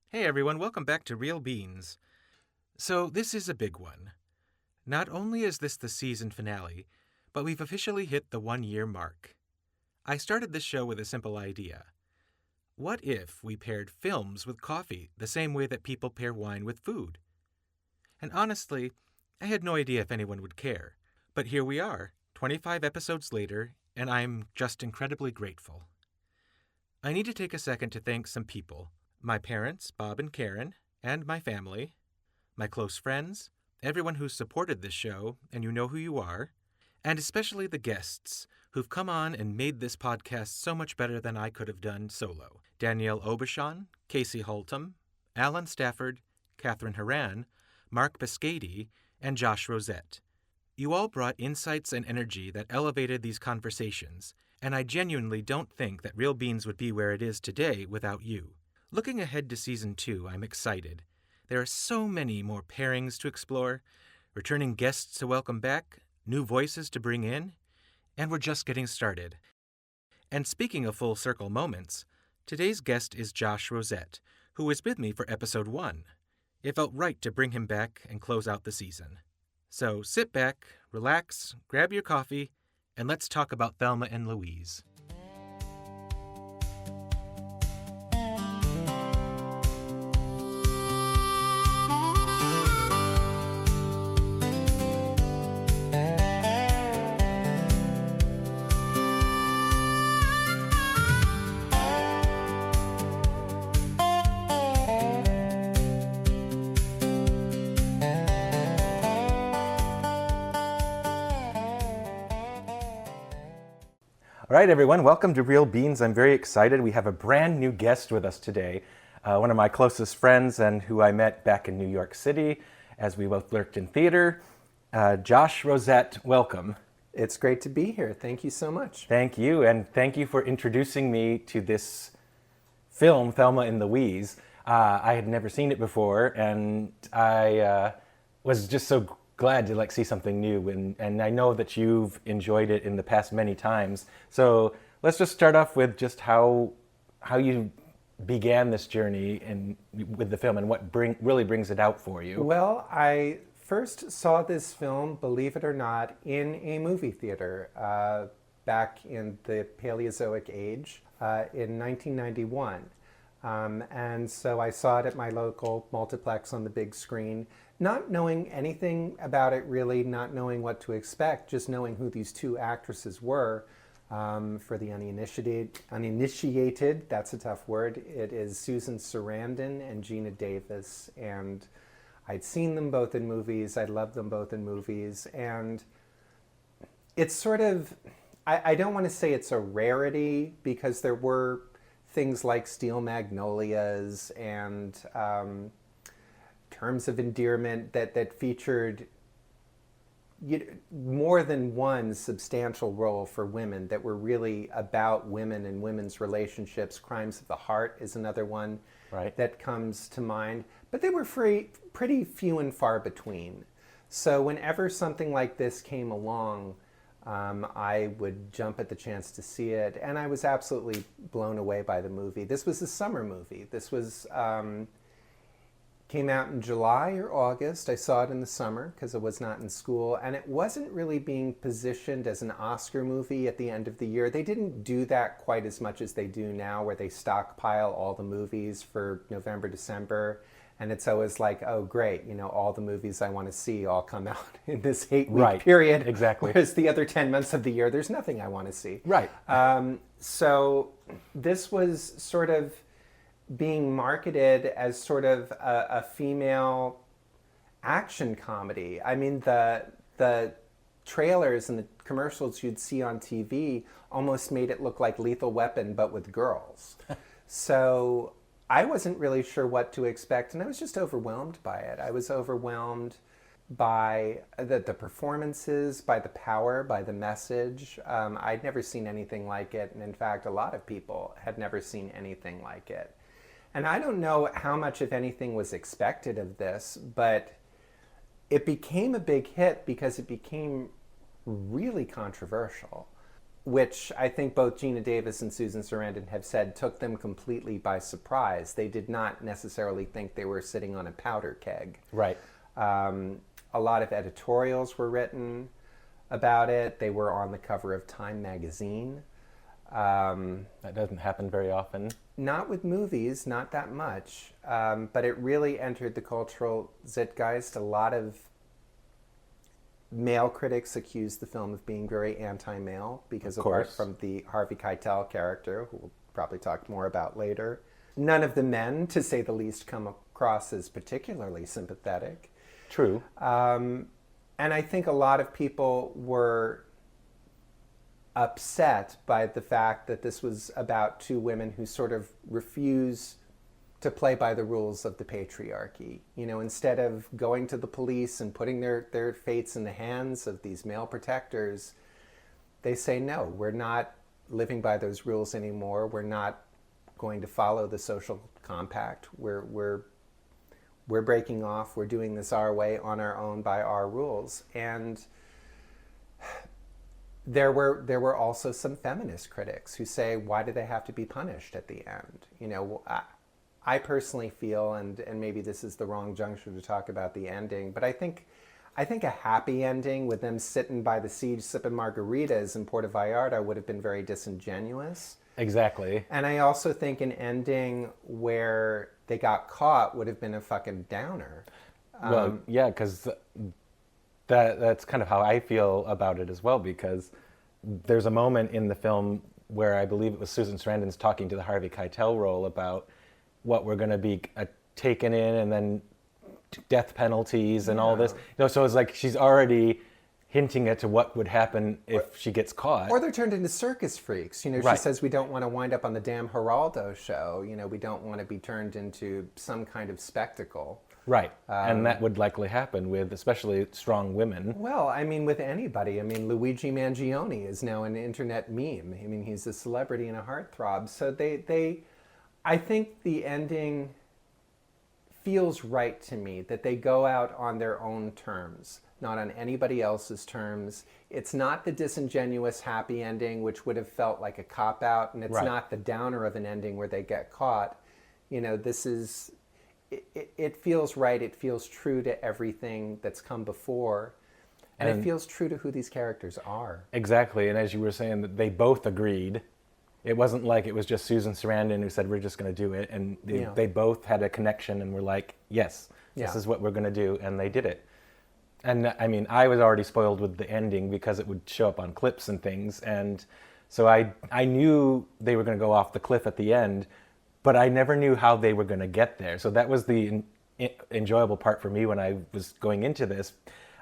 Hey everyone, welcome back to Real Beans. So this is a big one. Not only is this the season finale, but we've officially hit the 1-year mark. I started this show with a simple idea. What if we paired films with coffee the same way that people pair wine with food? And honestly, I had no idea if anyone would care. But here we are, 25 episodes later, and I'm just incredibly grateful. I need to take a second to thank some people. My parents, Bob and Karen, and my family, my close friends, everyone who's supported this show, and you know who you are, and especially the guests who've come on and made this podcast so much better than I could have done solo. Danielle Aubuchon, Casey Holtum, Alan Stafford, Catherine Haran, Mark Biscady, and Josh Rozett. You all brought insights and energy that elevated these conversations, and I genuinely don't think that Real Beans would be where it is today without you. Looking ahead to Season 2, I'm excited. There are so many more pairings to explore, returning guests to welcome back, new voices to bring in, and we're just getting started. And speaking of full circle moments, today's guest is Josh Rozett, who was with me for Episode 1. It felt right to bring him back and close out the season. So sit back, relax, grab your coffee, and let's talk about Thelma and Louise. All right, everyone, welcome to Real Beans. I'm very excited. We have a brand new guest with us today, one of my closest friends and who I met back in New York City as we both worked in theater. Josh Rozett, welcome. It's great to be here. Thank you so much. Thank you, and thank you for introducing me to this film, Thelma and Louise. I had never seen it before, and I was just so glad to see something new, and I know that you've enjoyed it in the past many times. So let's just start off with just how you began this journey with the film and what really brings it out for you. Well, I first saw this film, believe it or not, in a movie theater back in the Paleozoic age in 1991. And so I saw it at my local multiplex on the big screen, not knowing anything about it really, not knowing what to expect, just knowing who these two actresses were. For the uninitiated, that's a tough word, it is Susan Sarandon and Geena Davis. And I'd seen them both in movies, I loved them both in movies, and it's sort of, I don't want to say it's a rarity, because there were things like Steel Magnolias and Terms of Endearment that featured more than one substantial role for women that were really about women and women's relationships. Crimes of the Heart is another one that comes to mind. But they were pretty few and far between. So whenever something like this came along, I would jump at the chance to see it. And I was absolutely blown away by the movie. This was a summer movie. This was came out in July or August. I saw it in the summer because I was not in school, and it wasn't really being positioned as an Oscar movie at the end of the year. They didn't do that quite as much as they do now, where they stockpile all the movies for November, December, and it's always like, oh great, all the movies I want to see all come out in this 8-week period. Exactly. Whereas the other 10 months of the year, there's nothing I want to see. Right. So this was sort of being marketed as sort of a female action comedy. I mean, the trailers and the commercials you'd see on TV almost made it look like Lethal Weapon, but with girls. So I wasn't really sure what to expect, and I was just overwhelmed by it. I was overwhelmed by the performances, by the power, by the message. I'd never seen anything like it, and in fact, a lot of people had never seen anything like it. And I don't know how much, if anything, was expected of this, but it became a big hit because it became really controversial, which I think both Geena Davis and Susan Sarandon have said took them completely by surprise. They did not necessarily think they were sitting on a powder keg. Right. A lot of editorials were written about it. They were on the cover of Time magazine. That doesn't happen very often. Not with movies, not that much. But it really entered the cultural zeitgeist. A lot of male critics accused the film of being very anti-male because apart from the Harvey Keitel character, who we'll probably talk more about later, none of the men, to say the least, come across as particularly sympathetic. True. And I think a lot of people were upset by the fact that this was about two women who sort of refuse to play by the rules of the patriarchy. You know, instead of going to the police and putting their fates in the hands of these male protectors, they say, no, we're not living by those rules anymore. We're not going to follow the social compact. We're breaking off. We're doing this our way, on our own, by our rules. And there were also some feminist critics who say, why do they have to be punished at the end? You know, I personally feel, and maybe this is the wrong juncture to talk about the ending, but I think a happy ending with them sitting by the sea sipping margaritas in Puerto Vallarta would have been very disingenuous. Exactly. And I also think an ending where they got caught would have been a fucking downer. Well, yeah, because that's kind of how I feel about it as well, because there's a moment in the film where I believe it was Susan Sarandon's talking to the Harvey Keitel role about what we're going to be taken in, and then death penalties and all this. You know, so it's like she's already hinting at to what would happen if she gets caught. Or they're turned into circus freaks. You know, Right. She says we don't want to wind up on the damn Geraldo show. You know, we don't want to be turned into some kind of spectacle. Right. And that would likely happen with especially strong women. Well, I mean, with anybody. I mean, Luigi Mangione is now an internet meme. I mean, he's a celebrity and a heartthrob. So I think the ending feels right to me, that they go out on their own terms, not on anybody else's terms. It's not the disingenuous happy ending, which would have felt like a cop-out, and it's Right. not the downer of an ending where they get caught. You know, this is... It feels right. It feels true to everything that's come before. And it feels true to who these characters are. Exactly. And as you were saying, that they both agreed. It wasn't like it was just Susan Sarandon who said, we're just going to do it. And they both had a connection and were like, yes, this is what we're going to do. And they did it. And I mean, I was already spoiled with the ending because it would show up on clips and things. And so I knew they were going to go off the cliff at the end, but I never knew how they were going to get there. So that was the enjoyable part for me when I was going into this.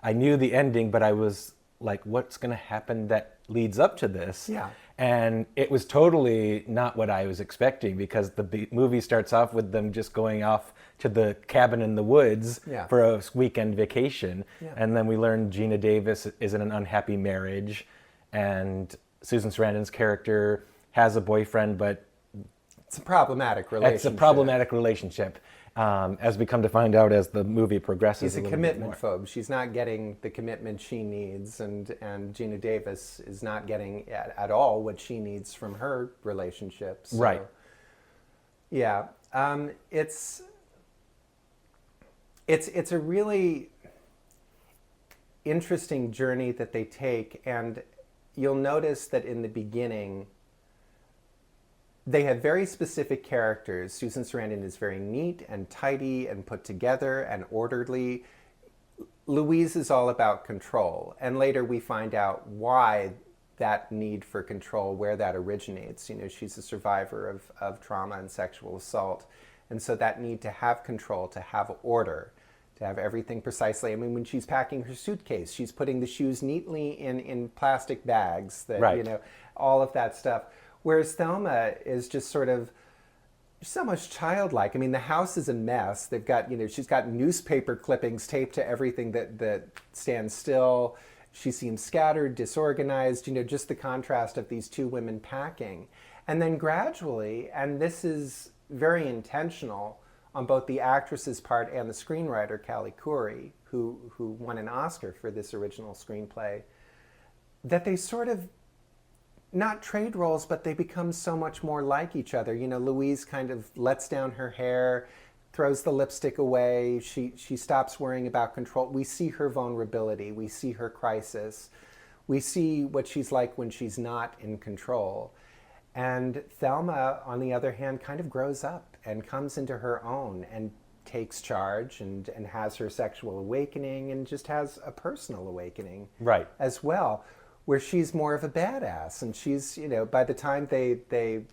I knew the ending, but I was like, what's going to happen that leads up to this? Yeah. And it was totally not what I was expecting, because the movie starts off with them just going off to the cabin in the woods for a weekend vacation. Yeah. And then we learn Geena Davis is in an unhappy marriage, and Susan Sarandon's character has a boyfriend, but it's a problematic relationship. It's a problematic relationship, as we come to find out as the movie progresses. He's a commitment phobe. She's not getting the commitment she needs, and Geena Davis is not getting at all what she needs from her relationship. So, right. Yeah. It's a really interesting journey that they take, and you'll notice that in the beginning, they have very specific characters. Susan Sarandon is very neat and tidy and put together and orderly. Louise is all about control. And later we find out why that need for control, where that originates. You know, she's a survivor of trauma and sexual assault. And so that need to have control, to have order, to have everything precisely. I mean, when she's packing her suitcase, she's putting the shoes neatly in plastic bags, that, right. You know, all of that stuff. Whereas Thelma is just sort of so much childlike. I mean, the house is a mess. They've got, you know, she's got newspaper clippings taped to everything that stands still. She seems scattered, disorganized, you know, just the contrast of these two women packing. And then gradually, and this is very intentional on both the actress's part and the screenwriter, Callie Khouri, who won an Oscar for this original screenplay, that they sort of, not trade roles, but they become so much more like each other. You know, Louise kind of lets down her hair, throws the lipstick away, she stops worrying about control. We see her vulnerability, we see her crisis, we see what she's like when she's not in control. And Thelma, on the other hand, kind of grows up and comes into her own and takes charge and has her sexual awakening and just has a personal awakening as well, where she's more of a badass. And she's, you know, by the time they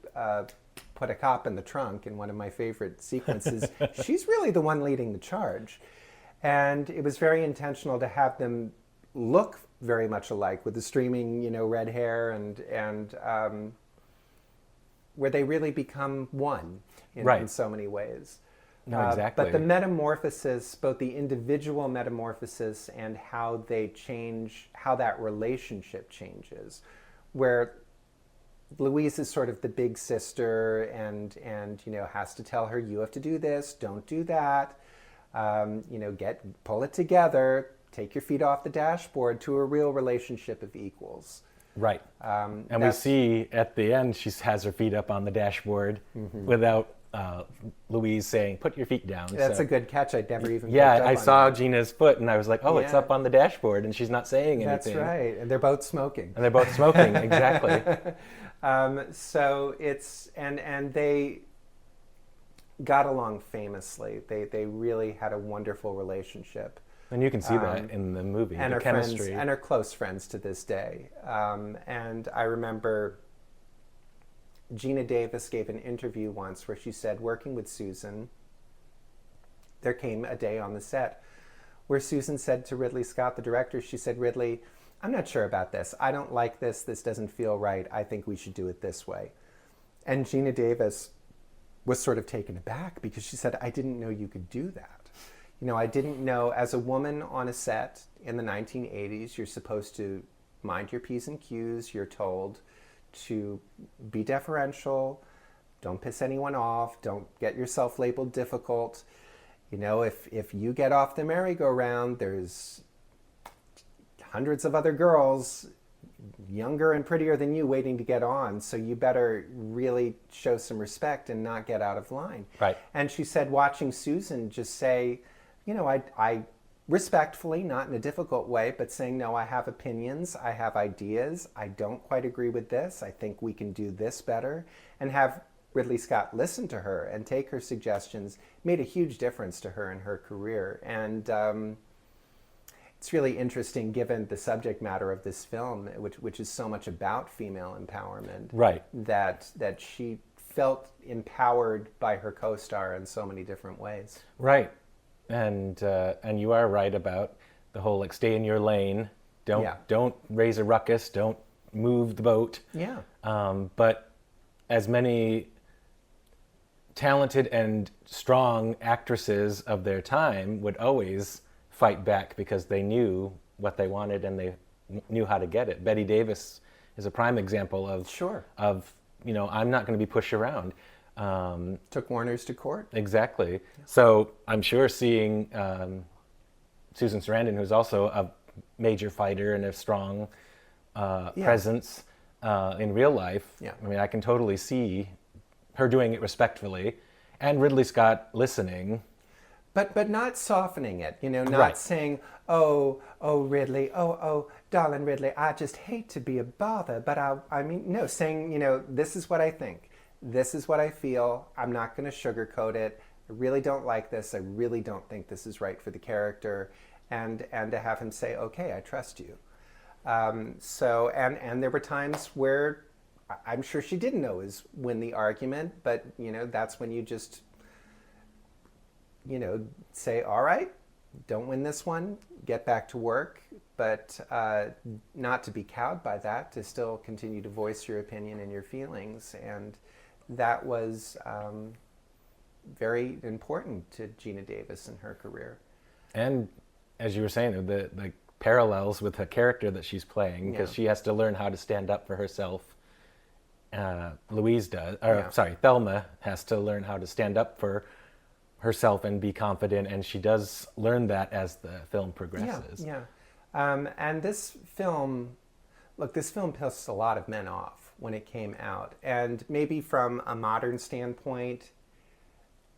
put a cop in the trunk in one of my favorite sequences, she's really the one leading the charge. And it was very intentional to have them look very much alike with the streaming, you know, red hair and where they really become one in so many ways. No, exactly. But the metamorphosis, both the individual metamorphosis and how they change, how that relationship changes, where Louise is sort of the big sister and you know, has to tell her, you have to do this, don't do that, you know, pull it together, take your feet off the dashboard, to a real relationship of equals. Right. And we see at the end, she has her feet up on the dashboard without Louise saying, put your feet down. That's a good catch. I'd never even Yeah, picked up I on saw that. Geena's foot and I was like, oh, it's up on the dashboard and she's not saying anything. That's right. And they're both smoking. And they're both smoking, exactly. So it's, and they got along famously. They really had a wonderful relationship. And you can see that in the movie, and the are chemistry. Friends, and are close friends to this day. And I remember Geena Davis gave an interview once where she said, working with Susan, there came a day on the set where Susan said to Ridley Scott, the director, she said, Ridley, I'm not sure about this. I don't like this. This doesn't feel right. I think we should do it this way. And Geena Davis was sort of taken aback because she said, I didn't know you could do that. You know, I didn't know, as a woman on a set in the 1980s, you're supposed to mind your P's and Q's. You're told to be deferential, don't piss anyone off, don't get yourself labeled difficult. You know, if you get off the merry-go-round, there's hundreds of other girls, younger and prettier than you, waiting to get on, so you better really show some respect and not get out of line. Right. And she said, watching Susan just say, you know, I respectfully, not in a difficult way, but saying, no, I have opinions, I have ideas, I don't quite agree with this, I think we can do this better, and have Ridley Scott listen to her and take her suggestions, made a huge difference to her in her career. And it's really interesting, given the subject matter of this film, which is so much about female empowerment, right? That she felt empowered by her co-star in so many different ways. Right. And you are right about the whole, like, stay in your lane, don't raise a ruckus, don't move the boat. Yeah. But as many talented and strong actresses of their time would always fight back because they knew what they wanted and they knew how to get it. Bette Davis is a prime example of you know, I'm not going to be pushed around. Took Warner's to court. Exactly. Yeah. So I'm sure seeing Susan Sarandon, who's also a major fighter and a strong presence in real life, I mean, I can totally see her doing it respectfully, and Ridley Scott listening. But not softening it, you know, not saying, oh, Ridley, oh, darling Ridley, I just hate to be a bother, but I mean, no, saying, you know, this is what I think. This is what I feel. I'm not going to sugarcoat it. I really don't like this. I really don't think this is right for the character. And to have him say, okay, I trust you. So, and there were times where I'm sure she didn't always win the argument, but, you know, that's when you just, you know, say, all right, don't win this one, get back to work, but not to be cowed by that, to still continue to voice your opinion and your feelings. And that was very important to Geena Davis in her career. And as you were saying, the parallels with the character that she's playing, because she has to learn how to stand up for herself Louise does, or sorry, Thelma has to learn how to stand up for herself and be confident, and she does learn that as the film progresses. And this film, look, this film pissed a lot of men off when it came out, and maybe from a modern standpoint,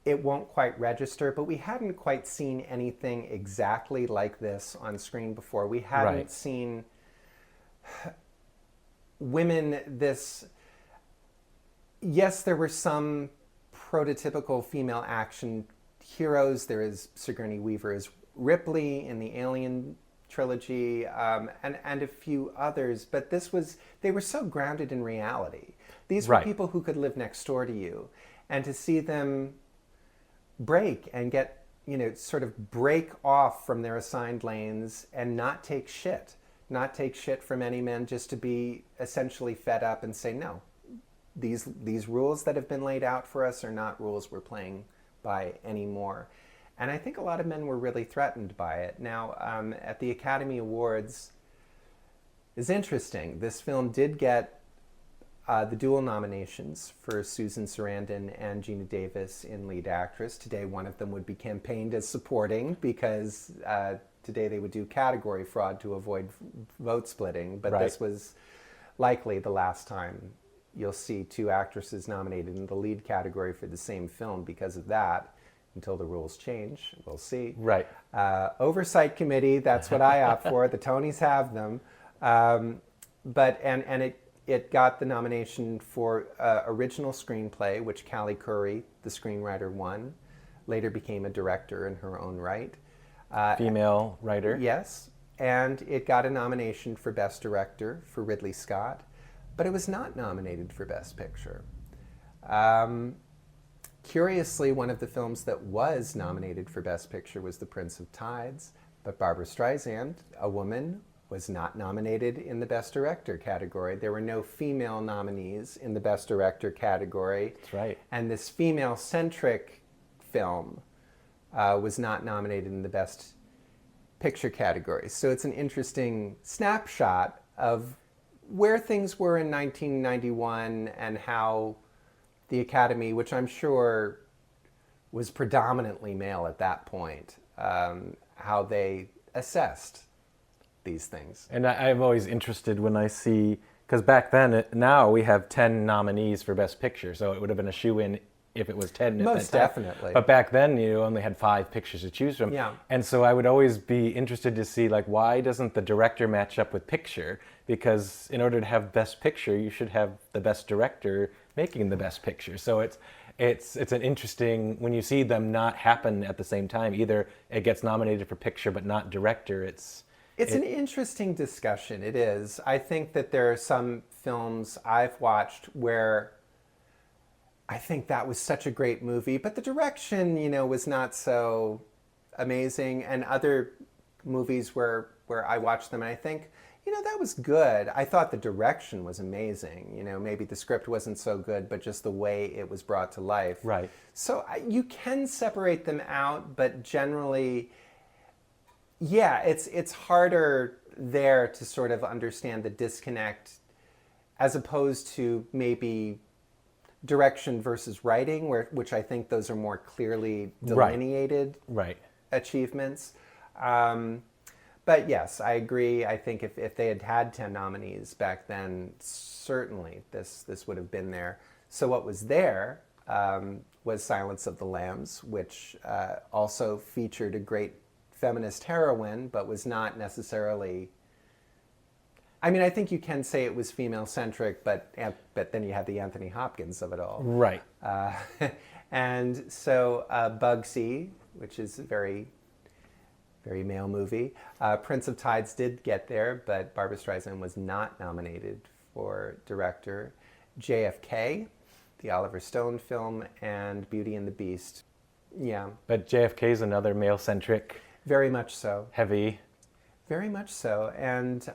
it won't quite register, but we hadn't quite seen anything exactly like this on screen before. We hadn't seen women this... Yes, there were some prototypical female action heroes. There is Sigourney Weaver as Ripley in the Alien trilogy, and a few others, but they were so grounded in reality. These were people who could live next door to you, and to see them break and get, sort of break off from their assigned lanes and not take shit from any men, just to be essentially fed up and say, no, these rules that have been laid out for us are not rules we're playing by anymore. And I think a lot of men were really threatened by it. Now, at the Academy Awards, is interesting. This film did get the dual nominations for Susan Sarandon and Geena Davis in lead actress. Today, one of them would be campaigned as supporting, because today they would do category fraud to avoid vote splitting. But this was likely the last time you'll see two actresses nominated in the lead category for the same film because of that, until the rules change. We'll see. Oversight committee, that's what I opt for. The Tonys have them. But it got the nomination for original screenplay, which Callie, the screenwriter, won. Later became a director in her own right. Female writer. Yes. And it got a nomination for Best Director for Ridley Scott, but it was not nominated for Best Picture. Curiously, one of the films that was nominated for Best Picture was The Prince of Tides, but Barbra Streisand, a woman, was not nominated in the Best Director category. There were no female nominees in the Best Director category. That's right. And this female-centric film was not nominated in the Best Picture category. So it's an interesting snapshot of where things were in 1991 and how the Academy, which I'm sure was predominantly male at that point, how they assessed these things. And I'm always interested when I see, because back then, now we have 10 nominees for Best Picture, so it would have been a shoe-in if it was 10 at Most that time. definitely. But back then, you only had 5 pictures to choose from. Yeah. And so I would always be interested to see, like, why doesn't the director match up with picture? Because in order to have Best Picture, you should have the best director making the Best Picture. So it's an interesting, when you see them not happen at the same time, either it gets nominated for picture but not director, It's an interesting discussion, it is. I think that there are some films I've watched where I think that was such a great movie, but the direction, was not so amazing, and other movies where I watch them and I think, that was good. I thought the direction was amazing. Maybe the script wasn't so good, but just the way it was brought to life. Right. So you can separate them out, but generally, yeah, it's harder there to sort of understand the disconnect as opposed to maybe direction versus writing, which I think those are more clearly delineated achievements. But yes, I agree. I think if they had had 10 nominees back then, certainly this would have been there. So what was there was Silence of the Lambs, which also featured a great feminist heroine, but was not necessarily... I mean, I think you can say it was female-centric, but then you have the Anthony Hopkins of it all. Right. And so Bugsy, which is a very, very male movie. Prince of Tides did get there, but Barbra Streisand was not nominated for director. JFK, the Oliver Stone film, and Beauty and the Beast. Yeah. But JFK is another male-centric. Very much so. Heavy. Very much so. And,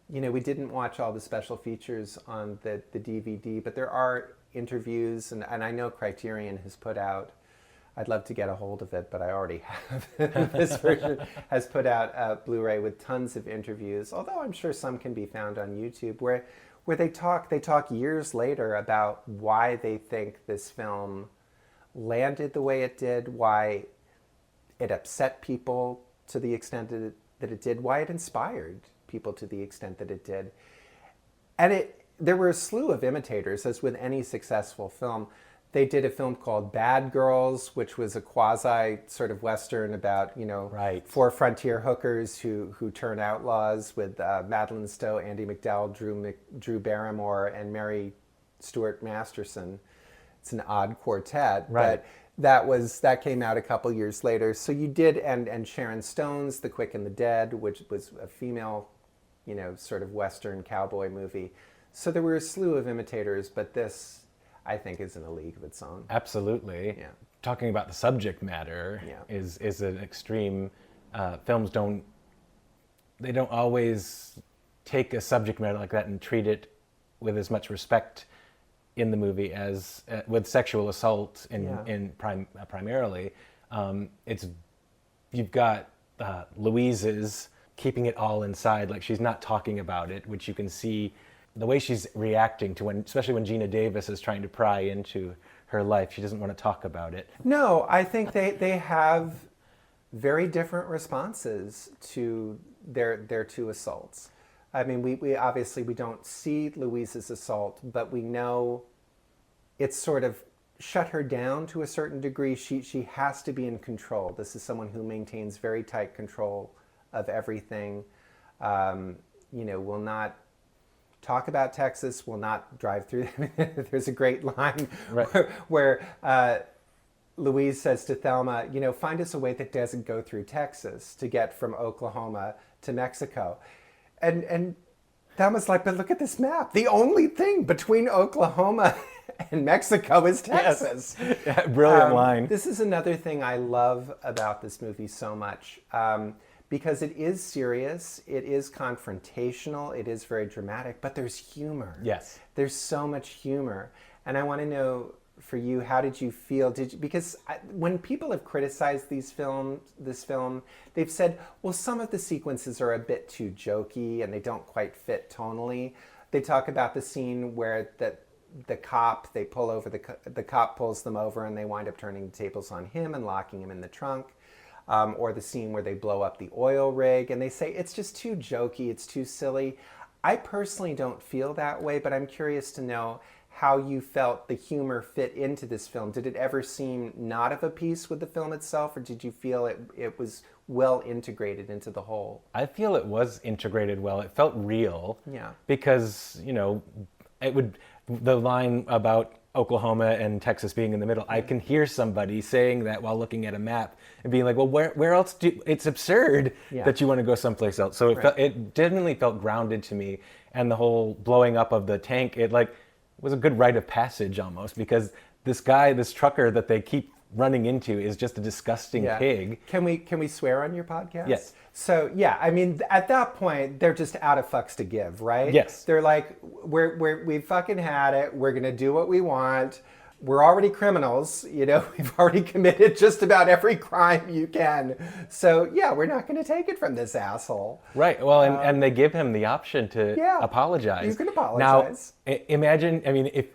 we didn't watch all the special features on the DVD, but there are interviews, and I know Criterion has put out, I'd love to get a hold of it, but I already have. This version has put out a Blu-ray with tons of interviews, although I'm sure some can be found on YouTube, where where they talk years later about why they think this film landed the way it did, why it upset people to the extent that it did, why it inspired people to the extent that it did. And there were a slew of imitators, as with any successful film. They did a film called Bad Girls, which was a quasi sort of Western about, four frontier hookers who turn outlaws, with Madeline Stowe, Andie MacDowell, Drew Barrymore, and Mary Stuart Masterson. It's an odd quartet, right. But that came out a couple years later. So you did, and Sharon Stone's The Quick and the Dead, which was a female, sort of Western cowboy movie. So there were a slew of imitators, but this, I think, is in a league of its own. Absolutely. Yeah. Talking about the subject matter is an extreme. Films don't always take a subject matter like that and treat it with as much respect in the movie as with sexual assault primarily. You've got Louise's keeping it all inside, like she's not talking about it, which you can see the way she's reacting to especially when Geena Davis is trying to pry into her life. She doesn't want to talk about it. No, I think they have very different responses to their two assaults. I mean, we obviously we don't see Louise's assault, but we know it's sort of shut her down to a certain degree. She has to be in control. This is someone who maintains very tight control of everything. Will not talk about Texas, will not drive through. There's a great line where Louise says to Thelma, find us a way that doesn't go through Texas to get from Oklahoma to Mexico. And Thelma's like, but look at this map. The only thing between Oklahoma and Mexico is Texas. Yes. Yeah, brilliant line. This is another thing I love about this movie so much. Because it is serious, it is confrontational, it is very dramatic, but there's humor. Yes. There's so much humor. And I want to know, for you, how did you feel? Because when people have criticized this film, they've said, well, some of the sequences are a bit too jokey and they don't quite fit tonally. They talk about the scene where the cop pulls them over and they wind up turning the tables on him and locking him in the trunk. Or the scene where they blow up the oil rig, and they say it's just too jokey, it's too silly. I personally don't feel that way, but I'm curious to know how you felt the humor fit into this film. Did it ever seem not of a piece with the film itself, or did you feel it was well integrated into the whole? I feel it was integrated well. It felt real. Yeah. Because, the line about Oklahoma and Texas being in the middle, I can hear somebody saying that while looking at a map and being like, well, where else it's absurd that you want to go someplace else. So it definitely felt grounded to me. And the whole blowing up of the tank, it was a good rite of passage almost, because this trucker that they keep running into is just a disgusting pig. Can we swear on your podcast? Yes. So I mean, at that point, they're just out of fucks to give, right? Yes. They're like, we fucking had it. We're gonna do what we want. We're already criminals, We've already committed just about every crime you can. So we're not gonna take it from this asshole. Right. Well, and they give him the option to apologize. You can apologize. Now, imagine. I mean, if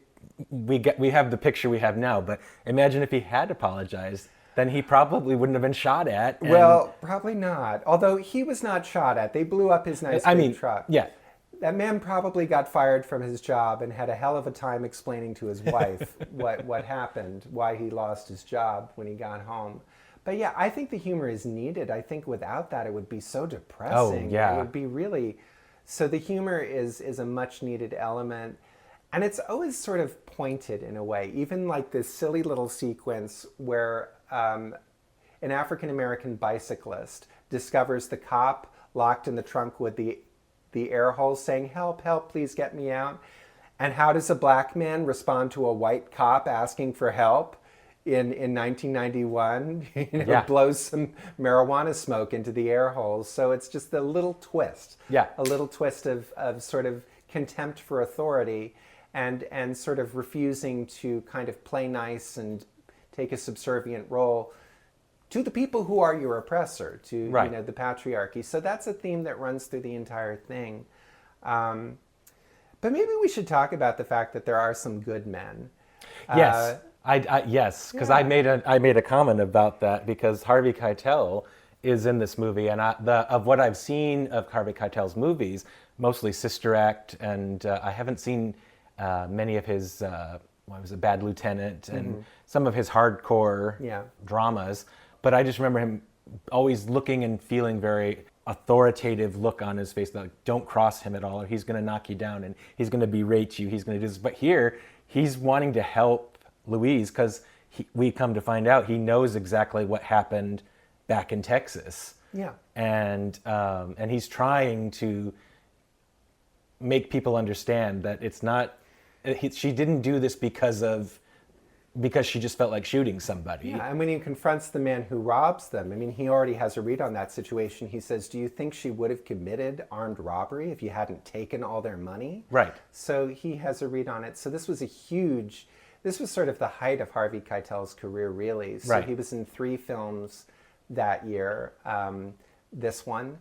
we have the picture we have now, but imagine if he had apologized. Then he probably wouldn't have been shot at. Well, probably not. Although he was not shot at. They blew up his nice big truck. Yeah. That man probably got fired from his job and had a hell of a time explaining to his wife what happened, why he lost his job when he got home. But I think the humor is needed. I think without that, it would be so depressing. Oh, yeah. It would be really... So the humor is a much needed element. And it's always sort of pointed in a way. Even like this silly little sequence where an African-American bicyclist discovers the cop locked in the trunk with the air holes saying, help, help, please get me out. And how does a black man respond to a white cop asking for help in 1991? Blows some marijuana smoke into the air holes. So it's just a little twist. Yeah. A little twist of sort of contempt for authority and sort of refusing to kind of play nice and take a subservient role to the people who are your oppressor, to the patriarchy. So that's a theme that runs through the entire thing. But maybe we should talk about the fact that there are some good men. Yes, yes, because I made a comment about that because Harvey Keitel is in this movie, and of what I've seen of Harvey Keitel's movies, mostly Sister Act, and I haven't seen many of his what was it, Bad Lieutenant, and some of his hardcore dramas. But I just remember him always looking and feeling very authoritative look on his face, like don't cross him at all, or he's going to knock you down, and he's going to berate you. He's going to do this. But here, he's wanting to help Louise because we come to find out he knows exactly what happened back in Texas. Yeah. And he's trying to make people understand that it's not. She didn't do this because she just felt like shooting somebody. Yeah, and when he confronts the man who robs them, I mean, he already has a read on that situation. He says, do you think she would have committed armed robbery if you hadn't taken all their money? Right. So he has a read on it. So this was sort of the height of Harvey Keitel's career, really. So right. He was in 3 films that year. This one,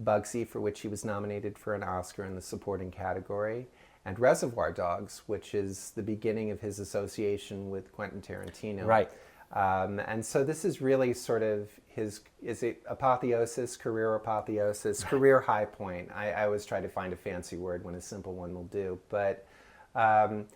Bugsy, for which he was nominated for an Oscar in the supporting category, and Reservoir Dogs, which is the beginning of his association with Quentin Tarantino. Right. And so this is really sort of career apotheosis, career high point. I always try to find a fancy word when a simple one will do. But, and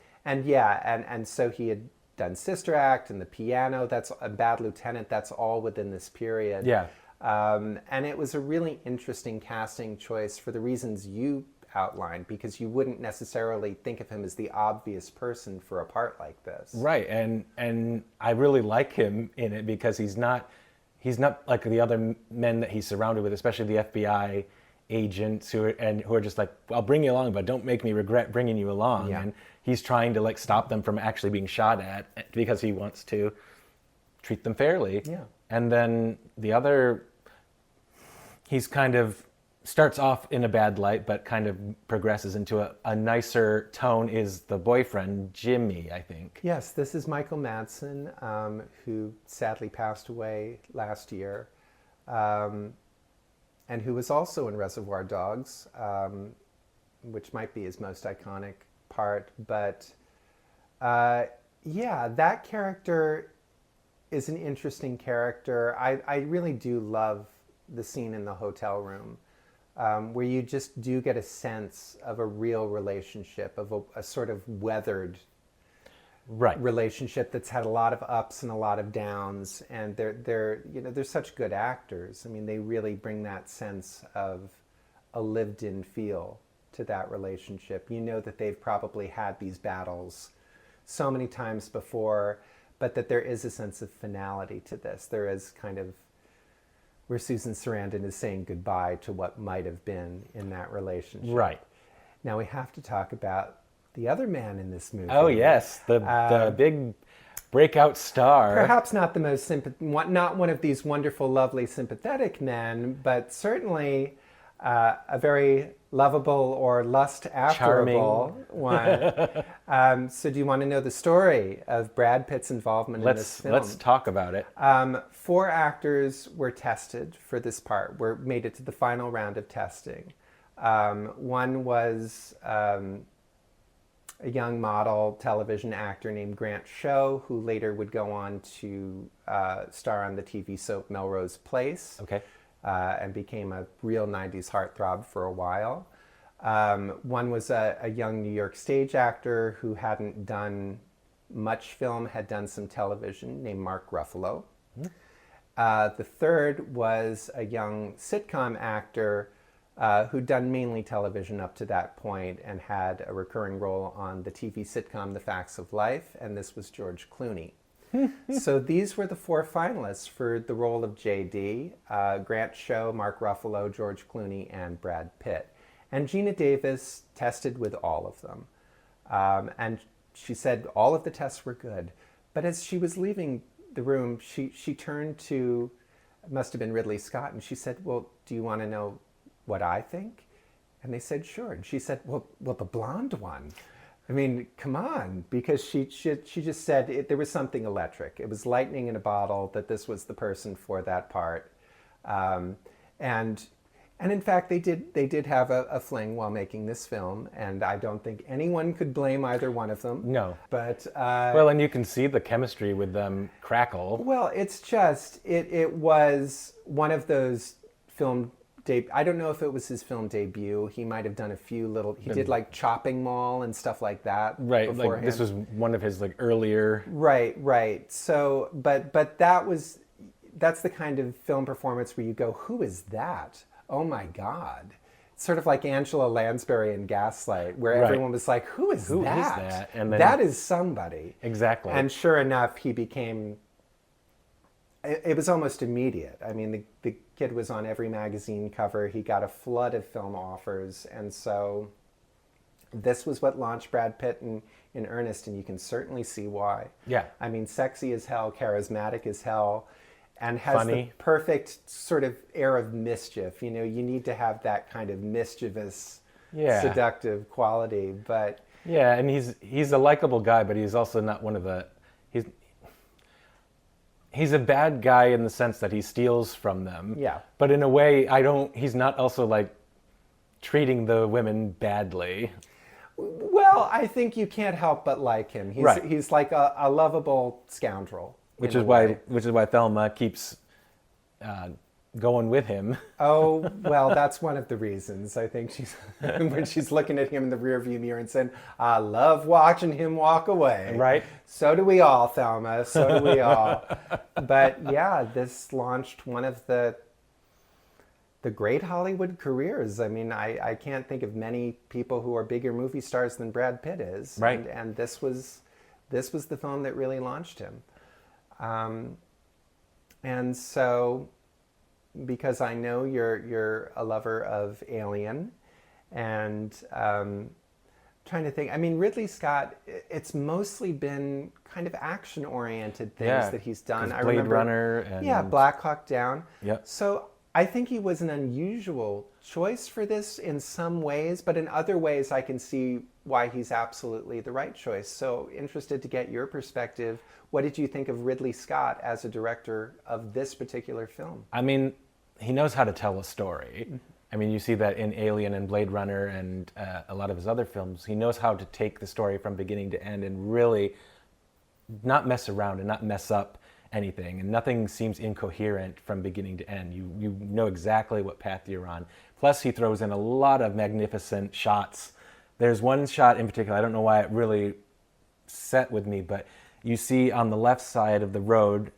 so he had done Sister Act and The Piano, that's a Bad Lieutenant, that's all within this period. Yeah. And it was a really interesting casting choice for the reasons you outlined, because you wouldn't necessarily think of him as the obvious person for a part like this. Right, and I really like him in it because he's not like the other men that he's surrounded with, especially the FBI agents who are just like, I'll bring you along, but don't make me regret bringing you along. Yeah. And he's trying to like stop them from actually being shot at because he wants to treat them fairly. Yeah. And then the other, he's kind of starts off in a bad light, but kind of progresses into a nicer tone is the boyfriend, Jimmy, I think. Yes, this is Michael Madsen, who sadly passed away last year, and who was also in Reservoir Dogs, which might be his most iconic part. But that character is an interesting character. I really do love the scene in the hotel room. Where you just do get a sense of a real relationship, of a sort of weathered relationship that's had a lot of ups and a lot of downs, and they're such good actors. I mean, they really bring that sense of a lived-in feel to that relationship. You know that they've probably had these battles so many times before, but that there is a sense of finality to this. There is kind of where Susan Sarandon is saying goodbye to what might have been in that relationship. Right. Now we have to talk about the other man in this movie. Oh yes, the big breakout star. Perhaps not the most not one of these wonderful, lovely, sympathetic men, but certainly a very lovable or lust-afterable one. So do you want to know the story of Brad Pitt's involvement in this film? Let's talk about it. 4 actors were tested for this part, made it to the final round of testing. One was a young model television actor named Grant Show, who later would go on to star on the TV soap Melrose Place. Okay. And became a real 90s heartthrob for a while. One was a young New York stage actor who hadn't done much film, had done some television, named Mark Ruffalo. The third was a young sitcom actor who'd done mainly television up to that point and had a recurring role on the TV sitcom The Facts of Life, and this was George Clooney. So these were the 4 finalists for the role of JD, Grant Show, Mark Ruffalo, George Clooney, and Brad Pitt. And Geena Davis tested with all of them. And she said all of the tests were good. But as she was leaving the room, she turned to, it must have been Ridley Scott, and she said, well, do you want to know what I think? And they said, sure. And she said, well, the blonde one. I mean, come on, because she just said there was something electric. It was lightning in a bottle that this was the person for that part. And And in fact, they did have a fling while making this film, and I don't think anyone could blame either one of them. No. But well, and you can see the chemistry with them crackle. Well, it's just it was one of those film. I don't know if it was his film debut. He might have done a few little. He did like Chopping Mall and stuff like that. Right, beforehand. like this was one of his like earlier. Right. So, but that's the kind of film performance where you go, "Who is that? Oh my God!" It's sort of like Angela Lansbury in Gaslight, where everyone was like, "Who is that? And then, that is somebody." Exactly. And sure enough, he became. It was almost immediate. I mean, the kid was on every magazine cover. He got a flood of film offers. And so this was what launched Brad Pitt in earnest, and you can certainly see why. Yeah. I mean, sexy as hell, charismatic as hell, and has funny. The perfect sort of air of mischief. You know, you need to have that kind of mischievous, seductive quality. But yeah, and he's a likable guy, but he's also not one of the... He's a bad guy in the sense that he steals from them. Yeah. But in a way, he's not also like treating the women badly. Well, I think you can't help but like him. He's like a lovable scoundrel. Which is why Thelma keeps going with him. Oh, well, that's one of the reasons. I think she's when she's looking at him in the rearview mirror and saying, "I love watching him walk away." Right. So do we all, Thelma. So do we all. But yeah, this launched one of the great Hollywood careers. I mean, I can't think of many people who are bigger movie stars than Brad Pitt is. Right. And this was the film that really launched him. And so, because I know you're a lover of Alien, and trying to think. I mean, Ridley Scott. It's mostly been kind of action-oriented things that he's done. I Blade remember, Runner and Black Hawk Down. Yep. So I think he was an unusual choice for this in some ways, but in other ways, I can see why he's absolutely the right choice. So interested to get your perspective. What did you think of Ridley Scott as a director of this particular film? I mean, he knows how to tell a story. Mm-hmm. I mean, you see that in Alien and Blade Runner and a lot of his other films. He knows how to take the story from beginning to end and really not mess around and not mess up anything. And nothing seems incoherent from beginning to end. You know exactly what path you're on. Plus, he throws in a lot of magnificent shots. There's one shot in particular, I don't know why it really set with me, but you see on the left side of the road,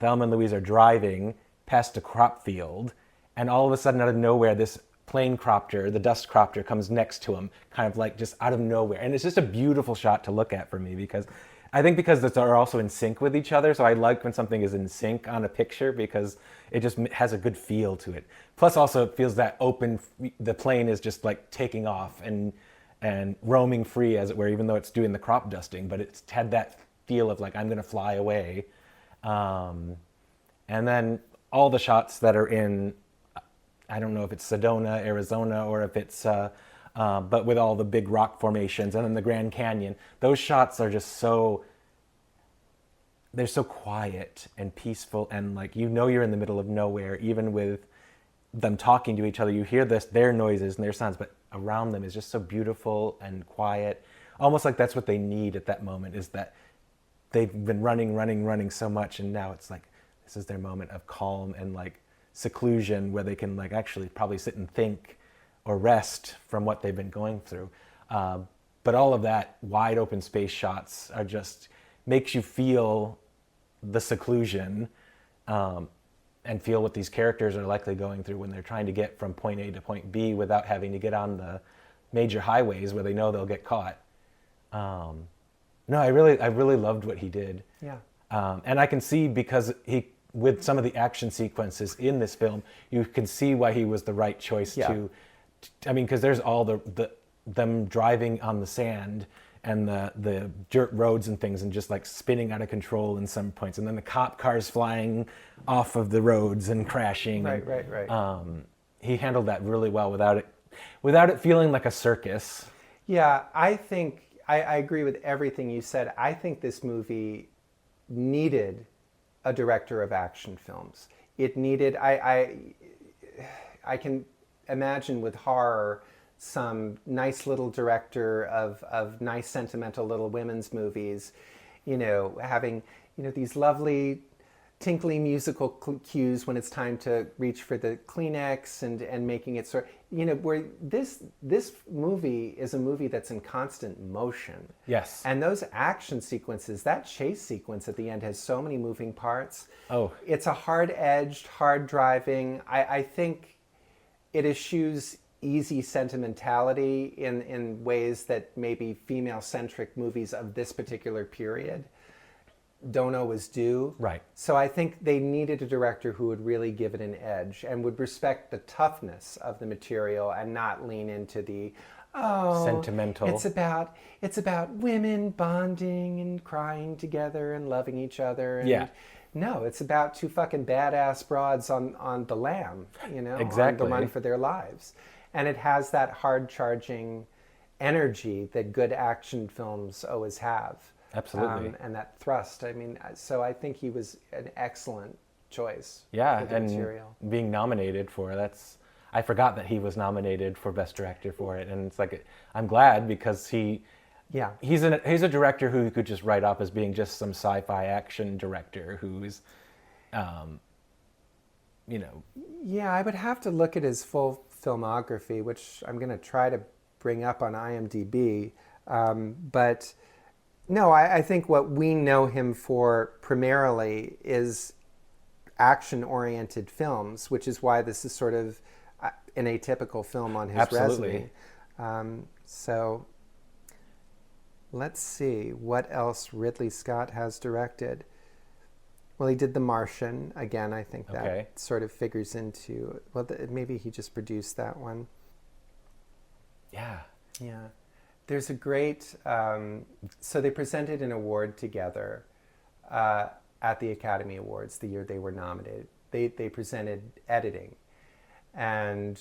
Thelma and Louise are driving past a crop field, and all of a sudden, out of nowhere, this plane cropter, the dust cropter, comes next to him, kind of like just out of nowhere. And it's just a beautiful shot to look at for me, because they're also in sync with each other. So I like when something is in sync on a picture, because it just has a good feel to it. Plus, also, it feels that open. The plane is just like taking off and roaming free, as it were, even though it's doing the crop dusting. But it's had that feel of like, I'm going to fly away. And then all the shots that are in, I don't know if it's Sedona, Arizona, or if it's, but with all the big rock formations, and then the Grand Canyon, those shots are just they're so quiet and peaceful, and like, you know, you're in the middle of nowhere, even with them talking to each other. You hear their noises and their sounds, but around them is just so beautiful and quiet. Almost like that's what they need at that moment, is that they've been running so much, and now it's like, this is their moment of calm and like seclusion, where they can like actually probably sit and think or rest from what they've been going through. But all of that wide open space shots are just, makes you feel the seclusion, and feel what these characters are likely going through when they're trying to get from point A to point B without having to get on the major highways where they know they'll get caught. No, I really loved what he did. Yeah. And I can see, because with some of the action sequences in this film, you can see why he was the right choice to, I mean, because there's all them driving on the sand and the dirt roads and things, and just like spinning out of control in some points, and then the cop cars flying off of the roads and crashing. Right. He handled that really well without it feeling like a circus. Yeah, I think I agree with everything you said. I think this movie needed a director of action films. It needed, I can imagine with horror some nice little director of nice sentimental little women's movies, having, these lovely tinkly musical cues when it's time to reach for the Kleenex and making it where this movie is a movie that's in constant motion. Yes. And those action sequences, that chase sequence at the end has so many moving parts. Oh. It's a hard-edged, hard-driving. I think it eschews easy sentimentality in ways that maybe female-centric movies of this particular period don't always do. Right. So I think they needed a director who would really give it an edge and would respect the toughness of the material and not lean into the sentimental. It's about women bonding and crying together and loving each other. And no, it's about two fucking badass broads on the lam, exactly. on the run for their lives. And it has that hard charging energy that good action films always have. Absolutely. And that thrust. So I think he was an excellent choice for the and material. Being nominated for I forgot that he was nominated for Best Director for it, and it's like I'm glad because he's a director who you could just write off as being just some sci-fi action director who's, Yeah, I would have to look at his full filmography, which I'm going to try to bring up on IMDb, but. No, I think what we know him for primarily is action-oriented films, which is why this is sort of an atypical film on his resume. So let's see what else Ridley Scott has directed. Well, he did The Martian. Again, I think that sort of figures into... Well, maybe he just produced that one. Yeah. Yeah. There's a great, so they presented an award together at the Academy Awards the year they were nominated. They presented editing. And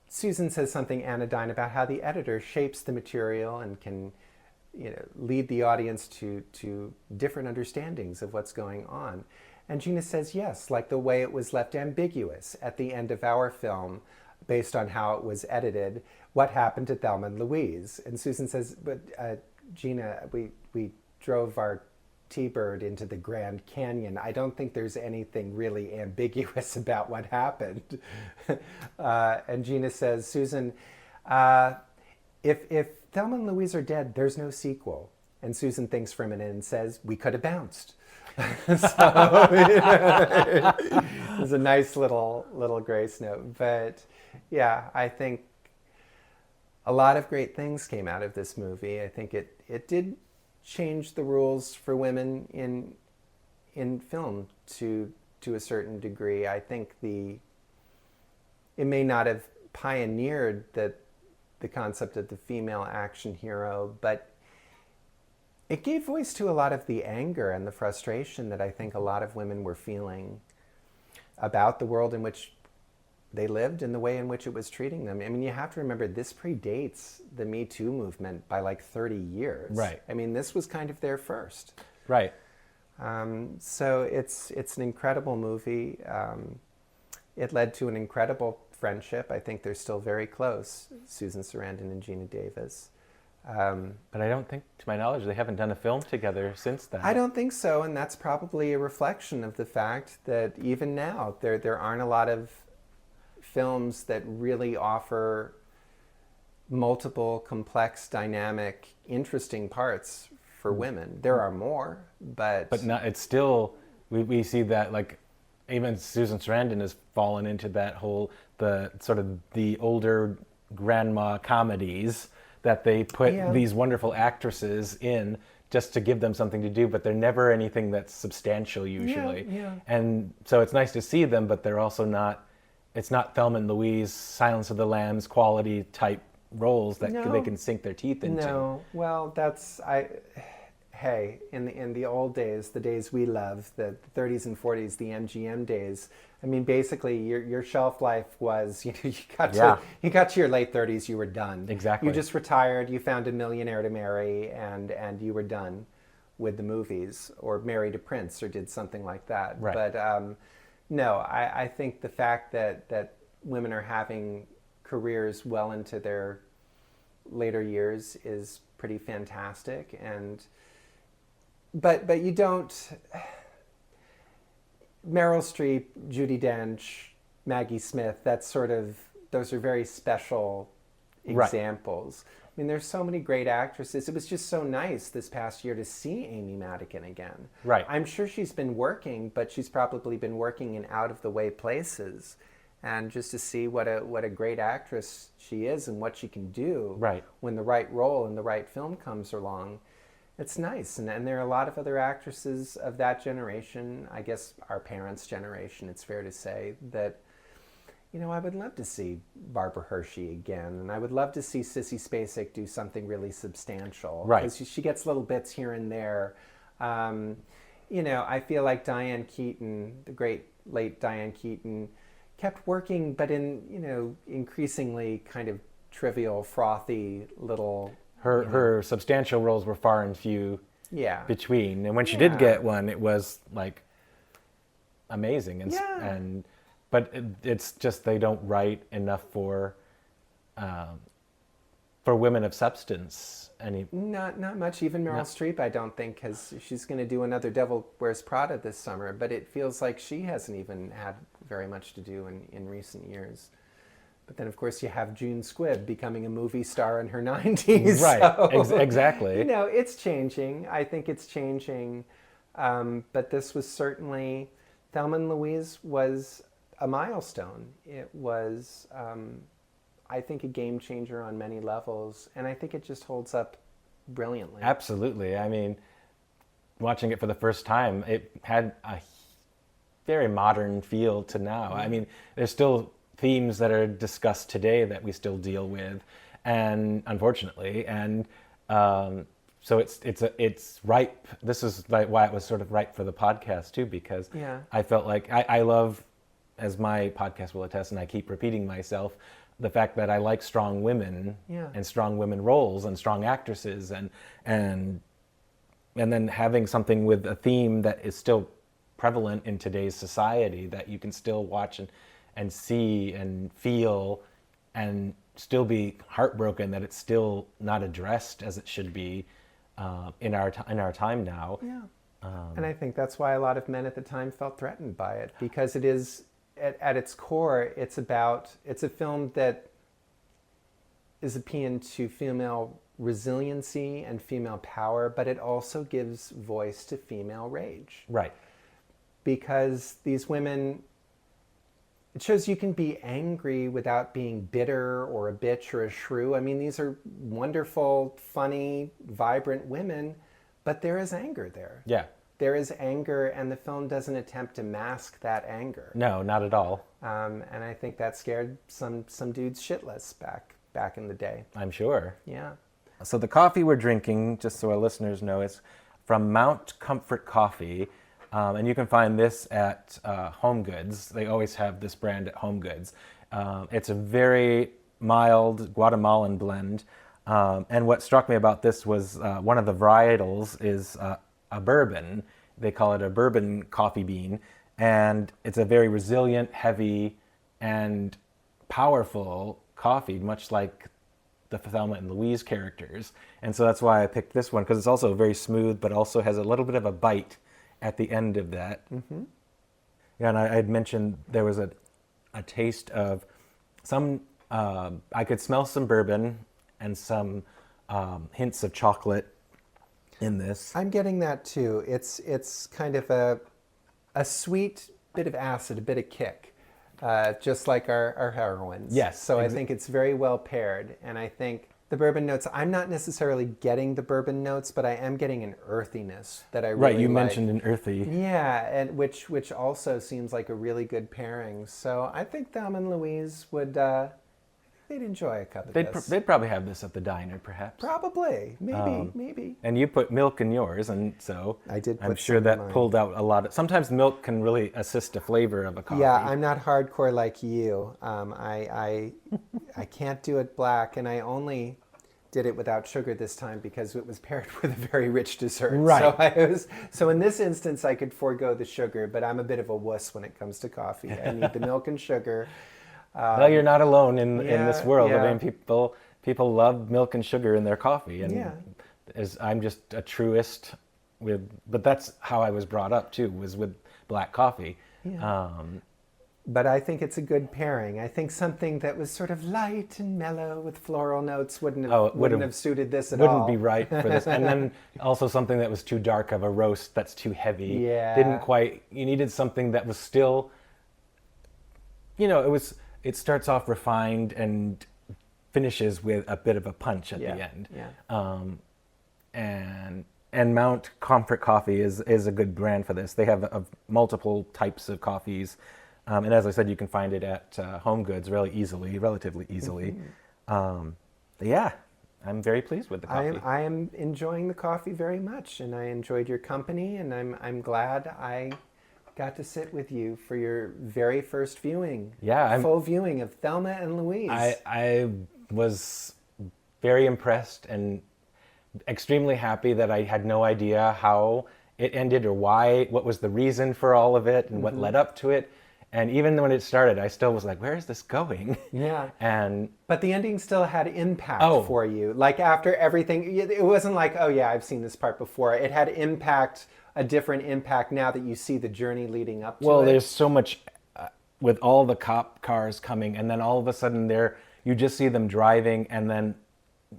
Susan says something anodyne about how the editor shapes the material and can lead the audience to different understandings of what's going on. And Geena says, yes, like the way it was left ambiguous at the end of our film based on how it was edited, what happened to Thelma Louise. And Susan says, but Geena, we drove our T-Bird into the Grand Canyon. I don't think there's anything really ambiguous about what happened. And Geena says, Susan, if Thelma and Louise are dead, there's no sequel. And Susan thinks for a minute and says, we could have bounced. So it's a nice little grace note. But yeah, I think a lot of great things came out of this movie. I think it did change the rules for women in film to a certain degree. I think it may not have pioneered the concept of the female action hero, but it gave voice to a lot of the anger and the frustration that I think a lot of women were feeling about the world in which they lived and the way in which it was treating them. I mean, you have to remember this predates the Me Too movement by like 30 years. Right. I mean, this was kind of their first. Right. So it's an incredible movie. It led to an incredible friendship. I think they're still very close, Susan Sarandon and Geena Davis. But I don't think, to my knowledge, they haven't done a film together since then. I don't think so, and that's probably a reflection of the fact that even now there aren't a lot of films that really offer multiple, complex, dynamic, interesting parts for women. There are more, but not, it's still, we see that, like, even Susan Sarandon has fallen into that whole, the sort of the older grandma comedies that they put these wonderful actresses in just to give them something to do, but they're never anything that's substantial usually. Yeah. And so it's nice to see them, but they're also not, it's not Thelma and Louise, Silence of the Lambs quality type roles that they can sink their teeth into. No, well, hey, in the old days, the days we love, the 30s and 40s, the MGM days, I mean, basically, your shelf life was, you got to your late 30s, you were done. Exactly. You just retired, you found a millionaire to marry, and you were done with the movies, or married a prince, or did something like that. Right. But no, I think the fact that women are having careers well into their later years is pretty fantastic. But you don't... Meryl Streep, Judi Dench, Maggie Smith, those are very special examples. Right. I mean, there's so many great actresses. It was just so nice this past year to see Amy Madigan again. Right. I'm sure she's been working, but she's probably been working in out-of-the-way places. And just to see what a great actress she is and what she can do when the right role and the right film comes along, it's nice. And there are a lot of other actresses of that generation, I guess our parents' generation, it's fair to say, that I would love to see Barbara Hershey again, and I would love to see Sissy Spacek do something really substantial. Right. Because she gets little bits here and there. I feel like Diane Keaton, the great late Diane Keaton, kept working, but in, increasingly kind of trivial, frothy little... Her substantial roles were far and few between. And when she did get one, it was like amazing. But it's just they don't write enough for women of substance. Not much. Even Meryl Streep, I don't think, she's going to do another Devil Wears Prada this summer, but it feels like she hasn't even had very much to do in recent years. But then, of course, you have June Squibb becoming a movie star in her 90s. Right, so, exactly. It's changing. I think it's changing. But this was certainly... Thelma Louise was a milestone. It was, I think, a game changer on many levels, and I think it just holds up brilliantly. Absolutely. I mean, watching it for the first time, it had a very modern feel to now. I mean, there's still themes that are discussed today that we still deal with, and unfortunately, and so it's ripe. This is like why it was sort of ripe for the podcast too, because I felt like I love, as my podcast will attest, and I keep repeating myself, the fact that I like strong women and strong women roles and strong actresses, and then having something with a theme that is still prevalent in today's society that you can still watch and see and feel and still be heartbroken that it's still not addressed as it should be in our time now. Yeah. And I think that's why a lot of men at the time felt threatened by it, because it is, at its core, it's a film that is akin to female resiliency and female power, but it also gives voice to female rage. Right. Because these women, it shows you can be angry without being bitter or a bitch or a shrew. I mean, these are wonderful, funny, vibrant women, but there is anger there. Yeah. There is anger, and the film doesn't attempt to mask that anger. No, not at all. And I think that scared some dudes shitless back in the day. I'm sure. Yeah. So the coffee we're drinking, just so our listeners know, is from Mount Comfort Coffee. And you can find this at Home Goods. They always have this brand at Home Goods. It's a very mild Guatemalan blend. And what struck me about this was one of the varietals is a bourbon. They call it a bourbon coffee bean. And it's a very resilient, heavy, and powerful coffee, much like the Thelma and Louise characters. And so that's why I picked this one, because it's also very smooth, but also has a little bit of a bite at the end of that. Mm-hmm. Yeah, and I had mentioned there was a taste of some, I could smell some bourbon and some hints of chocolate in this. I'm getting that too. It's kind of a sweet bit of acid, a bit of kick, just like our heroines. Yes. So I think it's very well paired, and I think the bourbon notes, I'm not necessarily getting the bourbon notes, but I am getting an earthiness that I really like. Right, you like. mentioned an earthy. Yeah, and which also seems like a really good pairing. So I think Thelma and Louise would, they'd enjoy a cup of this. They'd probably have this at the diner, perhaps. Probably, maybe. And you put milk in yours, and so I did. I'm sure that pulled out a lot of. Sometimes milk can really assist the flavor of a coffee. Yeah, I'm not hardcore like you. I can't do it black, and I only did it without sugar this time because it was paired with a very rich dessert. Right. So in this instance, I could forego the sugar, but I'm a bit of a wuss when it comes to coffee. I need the milk and sugar. Well, you're not alone in this world. yeah. I mean, people love milk and sugar in their coffee, and Yeah. I'm just a truist but that's how I was brought up too, was with black coffee. Yeah. But I think it's a good pairing. I think something that was sort of light and mellow with floral notes wouldn't have suited this at all. Wouldn't be right for this. And then also something that was too dark of a roast, that's too heavy. Yeah. Didn't quite. You needed something that was still, it starts off refined and finishes with a bit of a punch at the end. Yeah. And Mount Comfort Coffee is a good brand for this. They have multiple types of coffees. And as I said, you can find it at Home Goods relatively easily. Yeah, I'm very pleased with the coffee. I am enjoying the coffee very much, and I enjoyed your company, and I'm glad I got to sit with you for your very first viewing. Yeah, full viewing of Thelma and Louise. I was very impressed and extremely happy that I had no idea how it ended or what was the reason for all of it and what led up to it. And even when it started, I still was like, where is this going? Yeah. But the ending still had impact for you. Like after everything, it wasn't like, oh yeah, I've seen this part before. It had a different impact now that you see the journey leading up to it. Well, there's so much with all the cop cars coming, and then all of a sudden you just see them driving, and then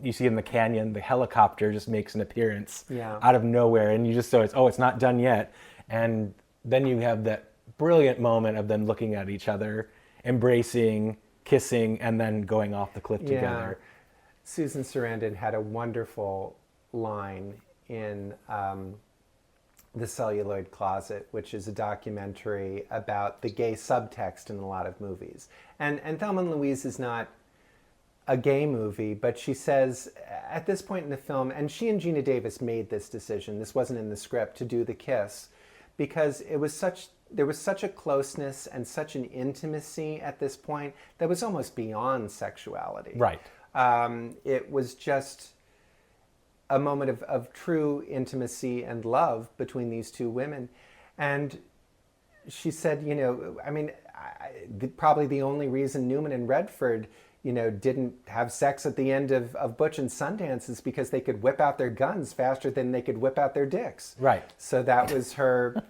you see in the canyon, the helicopter just makes an appearance out of nowhere, and you just saw it's not done yet. And then you have that brilliant moment of them looking at each other, embracing, kissing, and then going off the cliff together. Susan Sarandon had a wonderful line in The Celluloid Closet, which is a documentary about the gay subtext in a lot of movies. And Thelma and Louise is not a gay movie, but she says at this point in the film, and she and Geena Davis made this decision, this wasn't in the script, to do the kiss, because there was such a closeness and such an intimacy at this point that was almost beyond sexuality. Right. It was just a moment of true intimacy and love between these two women. And she said, probably the only reason Newman and Redford didn't have sex at the end of Butch and Sundance is because they could whip out their guns faster than they could whip out their dicks. Right. So that was her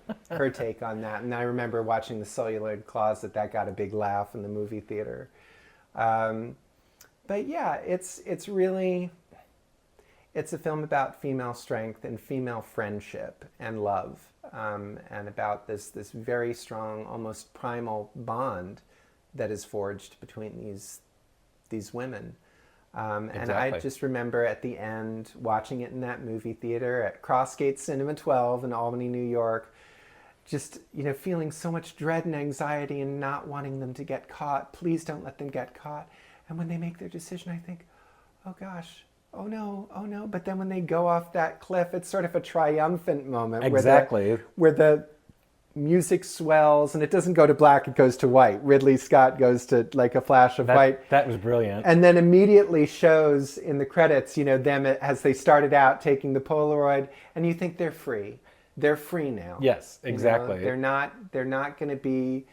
take on that. And I remember watching The Celluloid Closet, that got a big laugh in the movie theater. But yeah, it's a film about female strength and female friendship and love, and about this very strong, almost primal bond that is forged between these women. And I just remember at the end watching it in that movie theater at Crossgate Cinema 12 in Albany, New York, just feeling so much dread and anxiety and not wanting them to get caught. Please don't let them get caught. And when they make their decision, I think, oh gosh, oh no. But then when they go off that cliff, it's sort of a triumphant moment. Exactly. Where the music swells and it doesn't go to black, it goes to white. Ridley Scott goes to like a flash of white. That was brilliant. And then immediately shows in the credits, them as they started out taking the Polaroid, and you think they're free. They're free now. Yes, exactly. They're not going to be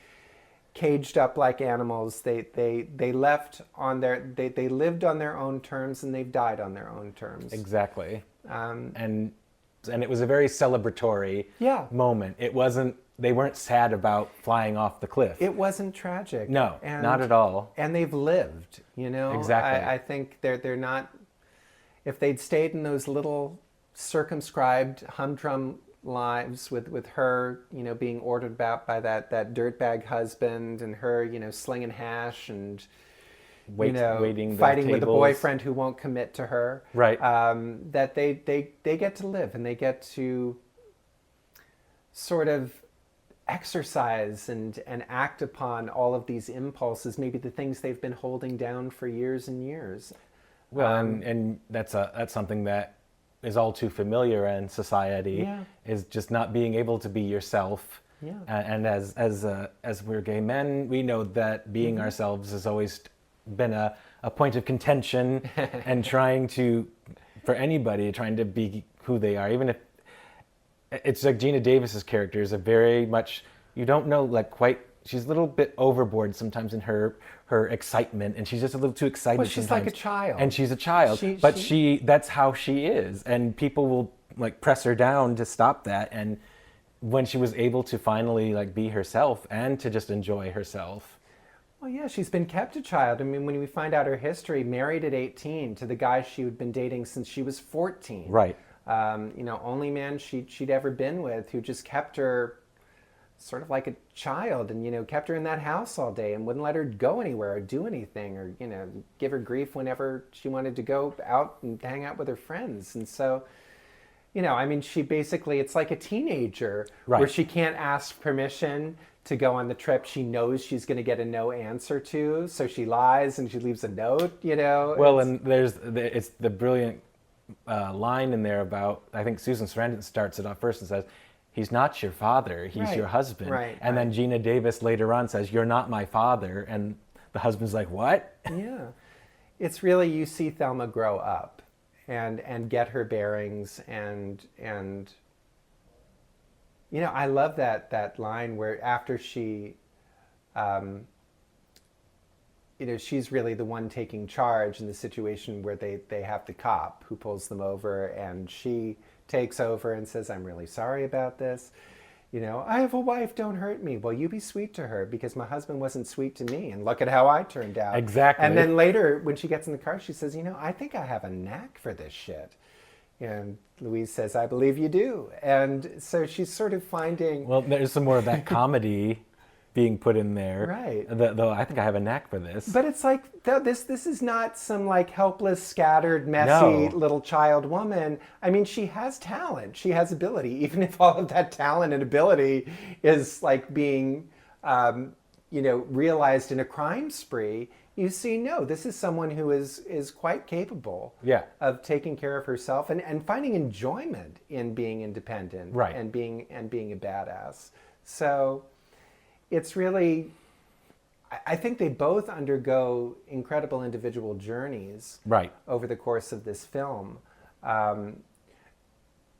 caged up like animals. They lived on their own terms, and they've died on their own terms. Exactly. And it was a very celebratory moment. They weren't sad about flying off the cliff. It wasn't tragic. No, not at all. And they've lived, Exactly. I think they're not, if they'd stayed in those little circumscribed humdrum lives with her, being ordered about by that dirtbag husband, and her, slinging hash and waiting fighting with a boyfriend who won't commit to her. Right. That they get to live, and they get to sort of exercise and act upon all of these impulses, maybe the things they've been holding down for years and years. Well, and that's something that is all too familiar in society, is just not being able to be yourself. Yeah. And as we're gay men, we know that being ourselves has always been a point of contention and for anybody trying to be who they are, even if it's like Geena Davis's character is a very much, you don't know like quite she's a little bit overboard sometimes in her excitement, and she's just a little too excited. Well, she's sometimes. like a child. And she's a child. But that's how she is. And people will like press her down to stop that. And when she was able to finally like be herself and to just enjoy herself. Well, yeah, she's been kept a child. I mean, when we find out her history, married at 18 to the guy she had been dating since she was 14. Right. Only man she'd ever been with, who just kept her sort of like a child, and kept her in that house all day and wouldn't let her go anywhere or do anything, or give her grief whenever she wanted to go out and hang out with her friends. And so she basically, it's like a teenager, right, where she can't ask permission to go on the trip she knows she's going to get a no answer to, so she lies and she leaves a note. Well, and it's the brilliant line in there about, I think Susan Sarandon starts it off first and says, he's not your father, he's your husband. Right, and then Geena Davis later on says, you're not my father. And the husband's like, what? Yeah. It's really, you see Thelma grow up and get her bearings and I love that line where after she, she's really the one taking charge in the situation where they have the cop who pulls them over, and she takes over and says, I'm really sorry about this. I have a wife, don't hurt me. Well, you be sweet to her because my husband wasn't sweet to me, and look at how I turned out. Exactly. And then later when she gets in the car, she says, I think I have a knack for this shit. And Louise says, I believe you do. And so she's sort of finding... Well, there's some more of that comedy being put in there. Right. Though I think I have a knack for this. But it's like, this is not some like helpless, scattered, messy little child woman. I mean, she has talent. She has ability. Even if all of that talent and ability is like being, realized in a crime spree, you see, no, this is someone who is quite capable of taking care of herself and finding enjoyment in being independent, right, and being a badass. So it's really, I think they both undergo incredible individual journeys, right, over the course of this film. One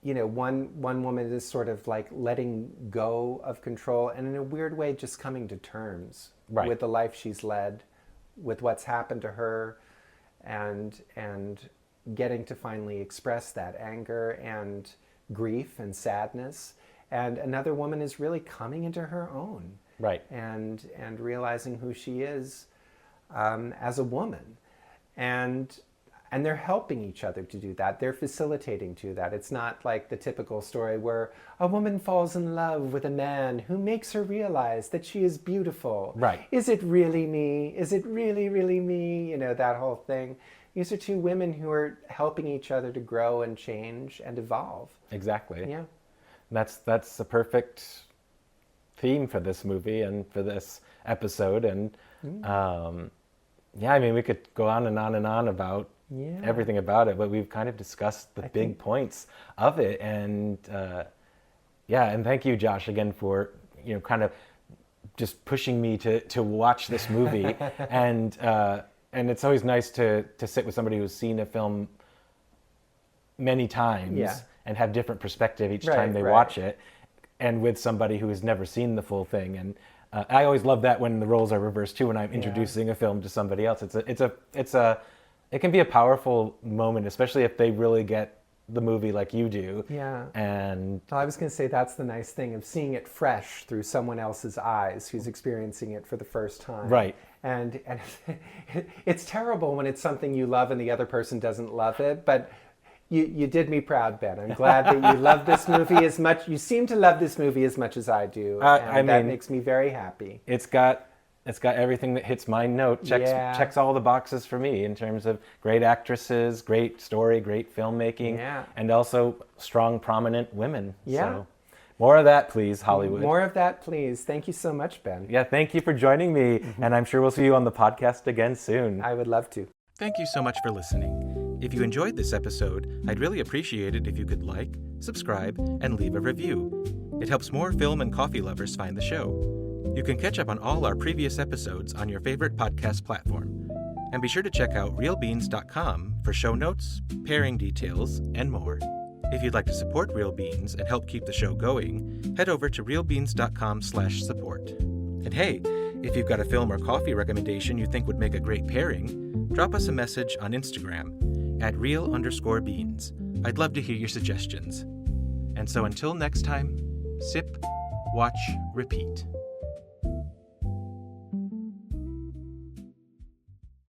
woman is sort of like letting go of control, and in a weird way just coming to terms with the life she's led, with what's happened to her, and getting to finally express that anger and grief and sadness. And another woman is really coming into her own, right, and realizing who she is as a woman, and they're helping each other to do that. They're facilitating to that. It's not like the typical story where a woman falls in love with a man who makes her realize that she is beautiful. Right. Is it really me? Is it really, really me? That whole thing. These are two women who are helping each other to grow and change and evolve. Exactly. Yeah. That's the perfect theme for this movie and for this episode. And we could go on and on and on about everything about it, but we've kind of discussed the big points of it. And and thank you, Josh, again for kind of just pushing me to watch this movie. And it's always nice to sit with somebody who's seen a film many times and have different perspective each time they watch it, and with somebody who has never seen the full thing. And I always love that when the roles are reversed too, when I'm introducing a film to somebody else. It can be a powerful moment, especially if they really get the movie like you do. Yeah. And I was going to say, that's the nice thing of seeing it fresh through someone else's eyes who's experiencing it for the first time. Right. And it's terrible when it's something you love and the other person doesn't love it, but you did me proud, Ben. I'm glad that you love this movie as much. You seem to love this movie as much as I do. That makes me very happy. It's got everything that hits my note. Checks all the boxes for me in terms of great actresses, great story, great filmmaking, and also strong, prominent women. Yeah. So more of that, please, Hollywood. More of that, please. Thank you so much, Ben. Yeah, thank you for joining me, and I'm sure we'll see you on the podcast again soon. I would love to. Thank you so much for listening. If you enjoyed this episode, I'd really appreciate it if you could like, subscribe, and leave a review. It helps more film and coffee lovers find the show. You can catch up on all our previous episodes on your favorite podcast platform. And be sure to check out realbeans.com for show notes, pairing details, and more. If you'd like to support Real Beans and help keep the show going, head over to realbeans.com/support. And hey, if you've got a film or coffee recommendation you think would make a great pairing, drop us a message on Instagram at @real_beans. I'd love to hear your suggestions. And so until next time, sip, watch, repeat.